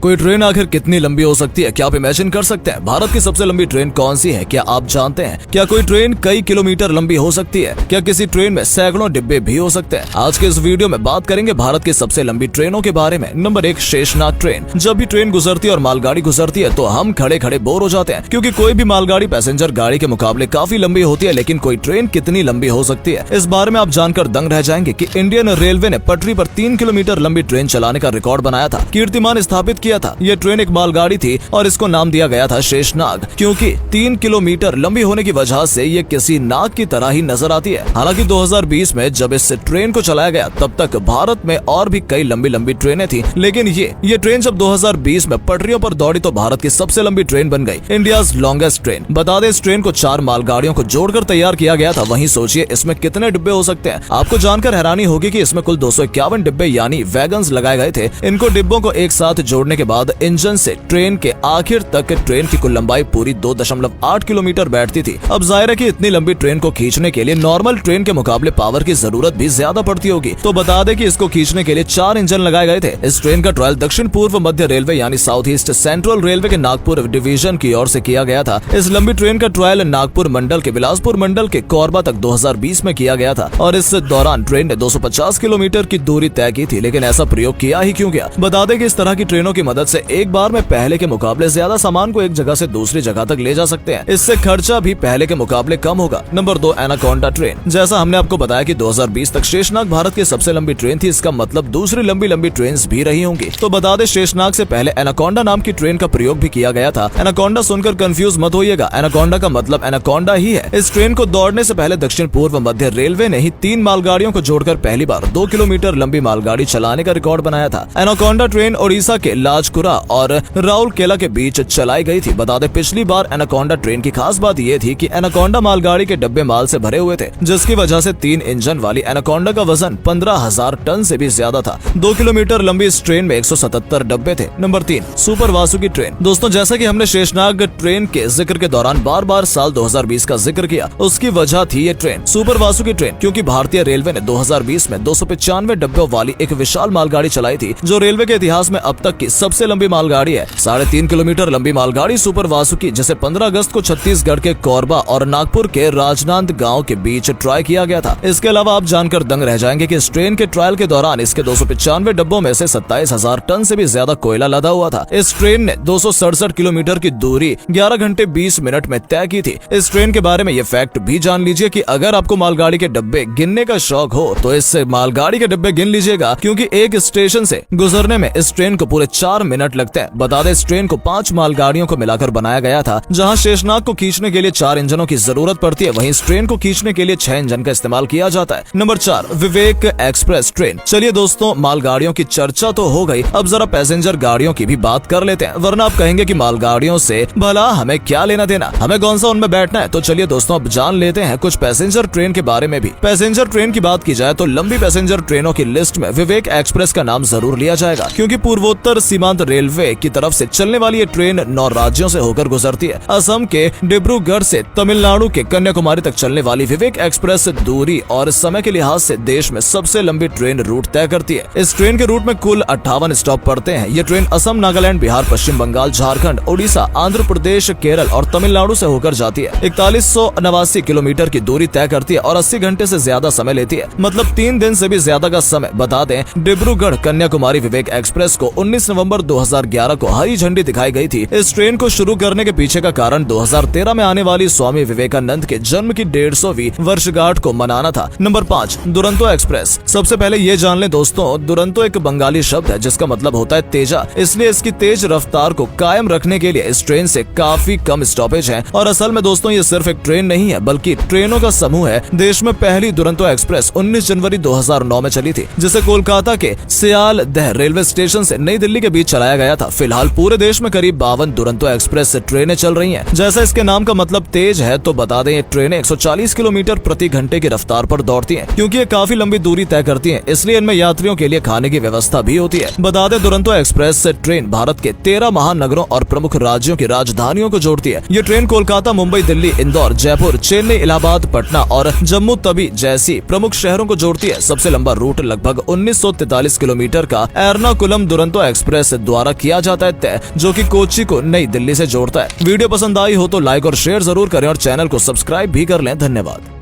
कोई ट्रेन आखिर कितनी लंबी हो सकती है, क्या आप इमेजिन कर सकते हैं? भारत की सबसे लंबी ट्रेन कौन सी है, क्या आप जानते हैं? क्या कोई ट्रेन कई किलोमीटर लंबी हो सकती है? क्या किसी ट्रेन में सैकड़ों डिब्बे भी हो सकते हैं? आज के इस वीडियो में बात करेंगे भारत की सबसे लंबी ट्रेनों के बारे में। Number 1, Sheshnag train. जब भी ट्रेन गुजरती है और मालगाड़ी गुजरती है तो हम खड़े खड़े बोर हो जाते हैं, क्योंकि कोई भी मालगाड़ी पैसेंजर गाड़ी के मुकाबले काफी लंबी होती है। लेकिन कोई ट्रेन कितनी लंबी हो सकती है, इस बारे में आप जानकर दंग रह जाएंगे कि इंडियन रेलवे ने पटरी पर 3 किलोमीटर लंबी ट्रेन चलाने का रिकॉर्ड बनाया था, कीर्तिमान स्थापित किया था। ये ट्रेन एक मालगाड़ी थी और इसको नाम दिया गया था शेषनाग, क्योंकि 3 किलोमीटर लंबी होने की वजह से ये किसी नाग की तरह ही नजर आती है। हालांकि 2020 में जब इस ट्रेन को चलाया गया तब तक भारत में और भी कई लंबी लंबी ट्रेनें थी, लेकिन ये ट्रेन जब 2020 में पटरियों पर दौड़ी तो भारत की सबसे लंबी ट्रेन बन गई, इंडियाज लॉन्गेस्ट ट्रेन। बता दें, इस ट्रेन को 4 मालगाड़ियों को जोड़कर तैयार किया गया था। वहीं सोचिए इसमें कितने डिब्बे हो सकते हैं। आपको जानकर हैरानी होगी कि इसमें कुल 251 डिब्बे यानी वैगन्स लगाए गए थे। इनको डिब्बों को एक साथ जोड़ने के बाद इंजन से ट्रेन के आखिर तक ट्रेन की कुल लंबाई पूरी 2.8 किलोमीटर बैठती थी। अब जाहिर है कि इतनी लंबी ट्रेन को खींचने के लिए नॉर्मल ट्रेन के मुकाबले पावर की जरूरत भी ज्यादा पड़ती होगी। तो बता दें कि इसको खींचने के लिए 4 इंजन लगाए गए थे। इस ट्रेन का ट्रायल दक्षिण पूर्व मध्य रेलवे यानी साउथ ईस्ट सेंट्रल रेलवे के नागपुर डिवीजन की ओर से किया गया था। इस लंबी ट्रेन का ट्रायल नागपुर मंडल के बिलासपुर मंडल के कोरबा तक 2020 में किया गया था और इस दौरान ट्रेन ने 250 किलोमीटर की दूरी तय की थी। लेकिन ऐसा प्रयोग किया ही क्यों गया? बता दें कि इस तरह की ट्रेनों की मदद से एक बार में पहले के मुकाबले ज्यादा सामान को एक जगह से दूसरी जगह तक ले जा सकते हैं। इससे खर्चा भी पहले के मुकाबले कम होगा। Number 2, anaconda train. जैसा हमने आपको बताया कि 2020 तक शेषनाग भारत की सबसे लंबी ट्रेन थी, इसका मतलब दूसरी लंबी लंबी ट्रेन भी रही होंगी। तो बता दें, शेषनाग से पहले एनाकोंडा नाम की ट्रेन का प्रयोग भी किया गया था। एनाकोंडा सुनकर कंफ्यूज मत होइएगा, एनाकोंडा का मतलब एनाकोंडा ही है। इस ट्रेन को दौड़ने से पहले दक्षिण पूर्व मध्य रेलवे ने ही 3 मालगाड़ियों को जोड़कर पहली बार 2 किलोमीटर लंबी मालगाड़ी चलाने का रिकॉर्ड बनाया था। एनाकोंडा ट्रेन ओडिशा के लाजकुरा और राउरकेला के बीच चलाई गई थी। बता दें, पिछली बार एनाकोंडा ट्रेन की खास बात यह थी कि एनाकोंडा मालगाड़ी के डब्बे माल से भरे हुए थे, जिसकी वजह से 3 इंजन वाली एनाकोंडा का वजन 15,000 टन से भी ज्यादा था। 2 किलोमीटर लंबी इस ट्रेन में 177 डब्बे थे। Number 3, super Vasuki train. दोस्तों, जैसा कि हमने शेषनाग ट्रेन के जिक्र के दौरान बार बार साल 2020 का जिक्र किया, उसकी वजह थी ये ट्रेन सुपर वासुकी ट्रेन, क्योंकि भारतीय रेलवे ने 2020 में 295 डब्बों वाली एक विशाल मालगाड़ी चलाई थी, जो रेलवे के इतिहास में अब तक की सबसे लंबी मालगाड़ी है। 3.5 किलोमीटर लंबी मालगाड़ी सुपर वासुकी, जिसे 15 अगस्त को छत्तीसगढ़ के कोरबा और नागपुर के राजनांदगांव के बीच ट्राई किया गया था। इसके अलावा आप जानकर दंग रह जाएंगे कि इस ट्रेन के ट्रायल के दौरान इसके 295 डब्बों में से 27,000 टन से भी ज्यादा कोयला लदा हुआ था। इस ट्रेन ने 267 किलोमीटर की दूरी 11 घंटे 20 मिनट में तय की थी। इस ट्रेन के बारे में ये फैक्ट भी जान लीजिए कि अगर आपको मालगाड़ी के डब्बे गिनने का शौक हो तो इससे मालगाड़ी के डब्बे गिन लीजिएगा, क्योंकि एक स्टेशन से गुजरने में इस ट्रेन को पूरे 4 मिनट लगते हैं। बता दें, इस ट्रेन को 5 मालगाड़ियों को मिलाकर बनाया गया था। जहां शेषनाग को खींचने के लिए 4 इंजनों की जरूरत पड़ती है, वहीं इस ट्रेन को खींचने के लिए 6 इंजन का इस्तेमाल किया जाता है। नंबर 4, विवेक एक्सप्रेस ट्रेन। चलिए दोस्तों, मालगाड़ियों की चर्चा तो हो गई, अब जरा पैसेंजर गाड़ियों की भी बात कर लेते हैं, वरना आप कहेंगे कि मालगाड़ियों से भला हमें क्या लेना देना, हमें कौन सा उनमें बैठना है। तो चलिए दोस्तों, अब जान लेते हैं कुछ पैसेंजर ट्रेन के बारे में भी। पैसेंजर ट्रेन की बात की जाए तो लंबी पैसेंजर ट्रेनों की लिस्ट में विवेक एक्सप्रेस का नाम जरूर लिया जाएगा, क्योंकि पूर्वोत्तर सीमांत रेलवे की तरफ से चलने वाली ये ट्रेन 9 राज्यों से होकर गुजरती है। असम के डिब्रूगढ़ से तमिलनाडु के कन्याकुमारी तक चलने वाली विवेक एक्सप्रेस दूरी और समय के लिहाज से देश में सबसे लंबी ट्रेन रूट तय करती है। इस ट्रेन के रूट में कुल 58 स्टॉप पड़ते हैं। ये ट्रेन असम, नागालैंड, बिहार, पश्चिम बंगाल, झारखंड, ओडिशा, आंध्र प्रदेश, केरल और तमिलनाडु से होकर जाती है। 4189 किलोमीटर की दूरी तय करती है और 80 घंटे से ज्यादा समय लेती है, मतलब 3 दिन से भी ज्यादा का समय। बता दें, डिब्रूगढ़ कन्याकुमारी विवेक एक्सप्रेस को 19 नवंबर 2011 को हरी झंडी दिखाई गई थी। इस ट्रेन को शुरू करने के पीछे का कारण 2013 में आने वाली स्वामी विवेकानंद के जन्म की 150वीं वर्षगांठ को मनाना था। Number 5, Duronto express. सबसे पहले ये जान लें दोस्तों, दुरंतो एक बंगाली शब्द है जिसका मतलब होता है तेजा, इसलिए इसकी तेज रफ्तार को कायम रखने के लिए इस ट्रेन से काफी कम स्टॉपेज हैं। और असल में दोस्तों, ये सिर्फ एक ट्रेन नहीं है बल्कि ट्रेनों का समूह है। देश में पहली दुरंतो एक्सप्रेस 19 जनवरी 2009 में चली थी, जिसे कोलकाता के सियालदह रेलवे स्टेशन से नई दिल्ली के बीच चलाया गया था। फिलहाल पूरे देश में करीब 52 दुरंतो एक्सप्रेस ट्रेनें चल रही हैं। जैसा इसके नाम का मतलब तेज है, तो बता दें, ये ट्रेनें 140 किलोमीटर प्रति घंटे की रफ्तार पर दौड़ती हैं। क्योंकि ये काफी लंबी दूरी तय करती हैं, इसलिए इनमें यात्रियों के लिए खाने की व्यवस्था भी होती है। बता दें, दुरंतो एक्सप्रेस ट्रेन भारत के 13 महानगरों और प्रमुख राज्यों की राजधानियों को जोड़ती है। ये ट्रेन कोलकाता, मुंबई, दिल्ली, इंदौर, जयपुर, चेन्नई, इलाहाबाद, पटना और जम्मू तवी जैसी प्रमुख शहरों को जोड़ती है। सबसे लंबा रूट लगभग 1943 किलोमीटर का एर्नाकुलम दुरंतो एक्सप्रेस एक्सप्रेस द्वारा किया जाता है तय, जो कि कोच्चि को नई दिल्ली से जोड़ता है। वीडियो पसंद आई हो तो लाइक और शेयर जरूर करें और चैनल को सब्सक्राइब भी कर लें। धन्यवाद।